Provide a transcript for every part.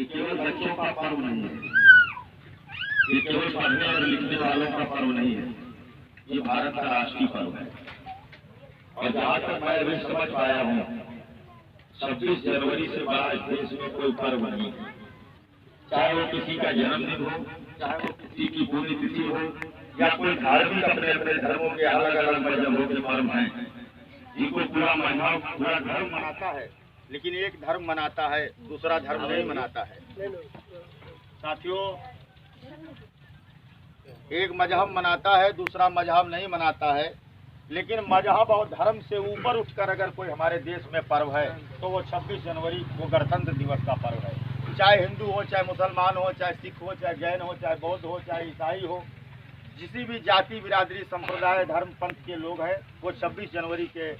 ये केवल बच्चों का पर्व नहीं है, ये केवल पढ़ने और लिखने वालों का पर्व नहीं है, ये भारत का राष्ट्रीय पर्व है। और जहाँ तक मैं अभी समझ पाया हूँ, 26 जनवरी से बड़ा इस देश में कोई पर्व नहीं है। चाहे वो किसी का जन्मदिन हो, चाहे वो किसी की पुण्यतिथि हो, या कोई धार्मिक अपने अपने धर्मों के अलग अलग मजहबों के पर्व हैं, जिनको पूरा धर्म मनाता है, लेकिन एक धर्म मनाता है, दूसरा धर्म नहीं मनाता है। साथियों, एक मजहब मनाता है, दूसरा मजहब नहीं मनाता है, लेकिन मजहब और धर्म से ऊपर उठकर अगर कोई हमारे देश में पर्व है तो वो 26 जनवरी वो गणतंत्र दिवस का पर्व है। चाहे हिंदू हो, चाहे मुसलमान हो, चाहे सिख हो, चाहे जैन हो, चाहे बौद्ध हो, चाहे ईसाई हो, जिसी भी जाति बिरादरी संप्रदाय धर्म पंथ के लोग हैं, वो 26 जनवरी के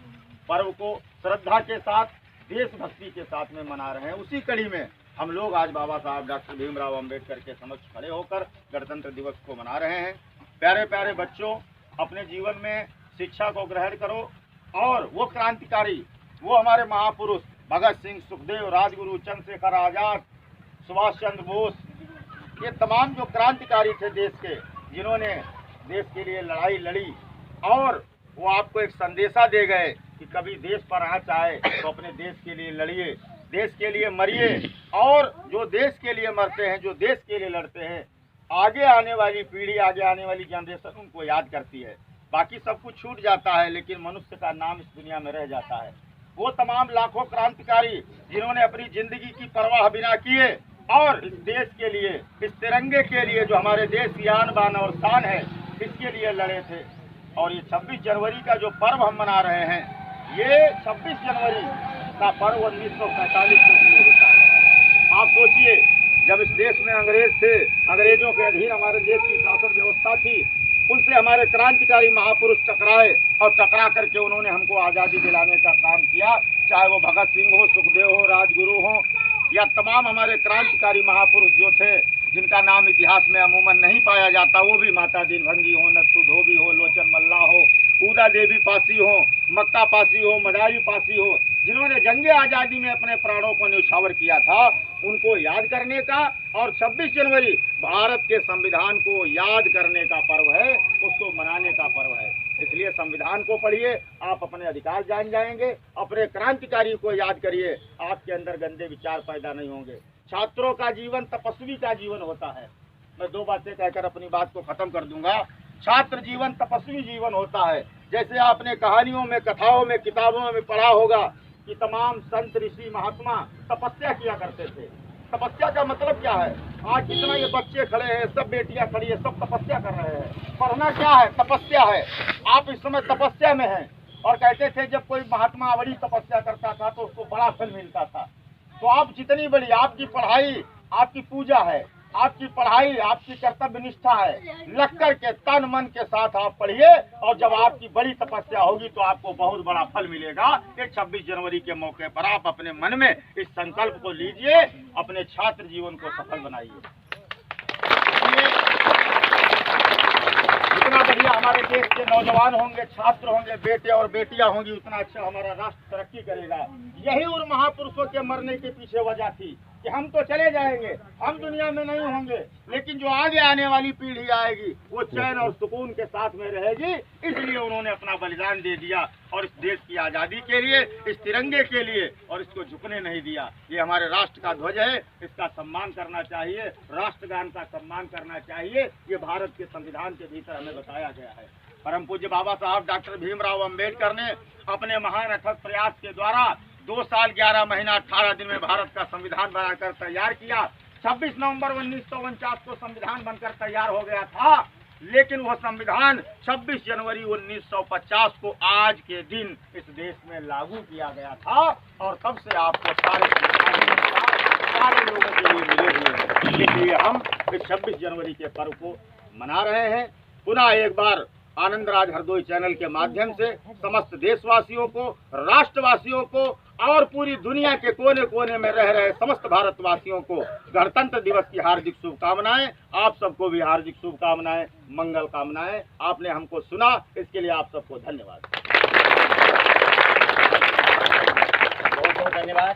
पर्व को श्रद्धा के साथ, देशभक्ति के साथ में मना रहे हैं। उसी कड़ी में हम लोग आज बाबा साहब डॉक्टर भीमराव अंबेडकर के समक्ष खड़े होकर गणतंत्र दिवस को मना रहे हैं। प्यारे प्यारे बच्चों, अपने जीवन में शिक्षा को ग्रहण करो और वो क्रांतिकारी, वो हमारे महापुरुष भगत सिंह, सुखदेव, राजगुरु, चंद्रशेखर आजाद, सुभाष चंद्र बोस, ये तमाम जो क्रांतिकारी थे देश के, जिन्होंने देश के लिए लड़ाई लड़ी, और वो आपको एक संदेशा दे गए कि कभी देश पर आँच आए तो अपने देश के लिए लड़िए, देश के लिए मरिए, और जो देश के लिए मरते हैं, जो देश के लिए लड़ते हैं, आगे आने वाली पीढ़ी, आगे आने वाली जनरेशन उनको याद करती है। बाकी सब कुछ छूट जाता है, लेकिन मनुष्य का नाम इस दुनिया में रह जाता है। वो तमाम लाखों क्रांतिकारी जिन्होंने अपनी जिंदगी की परवाह बिना किए और इस देश के लिए, इस तिरंगे के लिए, जो हमारे देश की आन बान और शान है, इसके लिए लड़े थे। और ये 26 जनवरी का जो पर्व हम मना रहे हैं, ये 26 जनवरी का पर्व 1947 को शुरू होता है। आप सोचिए, जब इस देश में अंग्रेज थे, अंग्रेजों के अधीन हमारे देश की शासन व्यवस्था थी, उनसे हमारे क्रांतिकारी महापुरुष टकराए और टकरा करके उन्होंने हमको आज़ादी दिलाने का काम किया। चाहे वो भगत सिंह हो, सुखदेव हो, राजगुरु हो, या तमाम हमारे क्रांतिकारी महापुरुष जो थे, जिनका नाम इतिहास में अमूमन नहीं पाया जाता, वो भी माता दीनभंगी हो, नत्थू धोबी हो, लोचन मल्ला हो, ऊदा देवी पासी हो, मक्का पासी हो, मदारी पासी हो, जिन्होंने जंगे आज़ादी में अपने प्राणों को न्यौछावर किया था, उनको याद करने का, और 26 जनवरी भारत के संविधान को याद करने का पर्व है, उसको मनाने का पर्व है। इसलिए संविधान को पढ़िए, आप अपने अधिकार जान जाएंगे, अपने क्रांतिकारी को याद करिए, आपके अंदर गंदे विचार पैदा नहीं होंगे। छात्रों का जीवन तपस्वी का जीवन होता है। मैं दो बातें कहकर अपनी बात को खत्म कर दूंगा। छात्र जीवन तपस्वी जीवन होता है। जैसे आपने कहानियों में, कथाओं में, किताबों में पढ़ा होगा कि तमाम संत, ऋषि, महात्मा तपस्या किया करते थे। तपस्या का मतलब क्या है? आज जितना ये बच्चे खड़े हैं, सब बेटियां खड़ी है, सब तपस्या कर रहे हैं। पढ़ना क्या है? तपस्या है। आप इस समय तपस्या में हैं। और कहते थे जब कोई महात्मा बड़ी तपस्या करता था तो उसको बड़ा फल मिलता था। तो आप जितनी बड़ी आपकी पढ़ाई, आपकी पूजा है, आपकी पढ़ाई, आपकी कर्तव्य निष्ठा है, लग कर के तन मन के साथ आप पढ़िए, और जब आपकी बड़ी तपस्या होगी तो आपको बहुत बड़ा फल मिलेगा। ये 26 जनवरी के मौके पर आप अपने मन में इस संकल्प को लीजिए, अपने छात्र जीवन को सफल बनाइए। जितना बढ़िया हमारे देश के नौजवान होंगे, छात्र होंगे, बेटे और बेटियां होंगी, उतना अच्छा हमारा राष्ट्र तरक्की करेगा। यही उन महापुरुषों के मरने के पीछे वजह थी कि हम तो चले जाएंगे, हम दुनिया में नहीं होंगे, लेकिन जो आगे आने वाली पीढ़ी आएगी वो चैन और सुकून के साथ में रहेगी। इसलिए उन्होंने अपना बलिदान दे दिया, और इस देश की आज़ादी के लिए, इस तिरंगे के लिए, और इसको झुकने नहीं दिया। ये हमारे राष्ट्र का ध्वज है, इसका सम्मान करना चाहिए, राष्ट्रगान का सम्मान करना चाहिए। ये भारत के संविधान के भीतर हमें बताया गया है। परम पूज्य बाबा साहब डॉक्टर भीमराव अंबेडकर ने अपने महान अथक प्रयास के द्वारा 2 साल 11 महीना 18 दिन में भारत का संविधान बनाकर तैयार किया। 26 नवंबर 1949 को संविधान बनकर तैयार हो गया था, लेकिन वह संविधान 26 जनवरी 1950 को आज के दिन इस देश में लागू किया गया था, और तब से आपको सारे लोगों के लिए मिले हुए हैं। इसलिए हम इस 26 जनवरी के पर्व को मना रहे हैं। पुनः एक बार आनंदराज हरदोई चैनल के माध्यम से समस्त देशवासियों को, राष्ट्रवासियों को, और पूरी दुनिया के कोने कोने में रह रहे समस्त भारतवासियों को गणतंत्र दिवस की हार्दिक शुभकामनाएं। आप सबको भी हार्दिक शुभकामनाएं, मंगल कामनाएं। आपने हमको सुना, इसके लिए आप सबको धन्यवाद। बहुत बहुत धन्यवाद।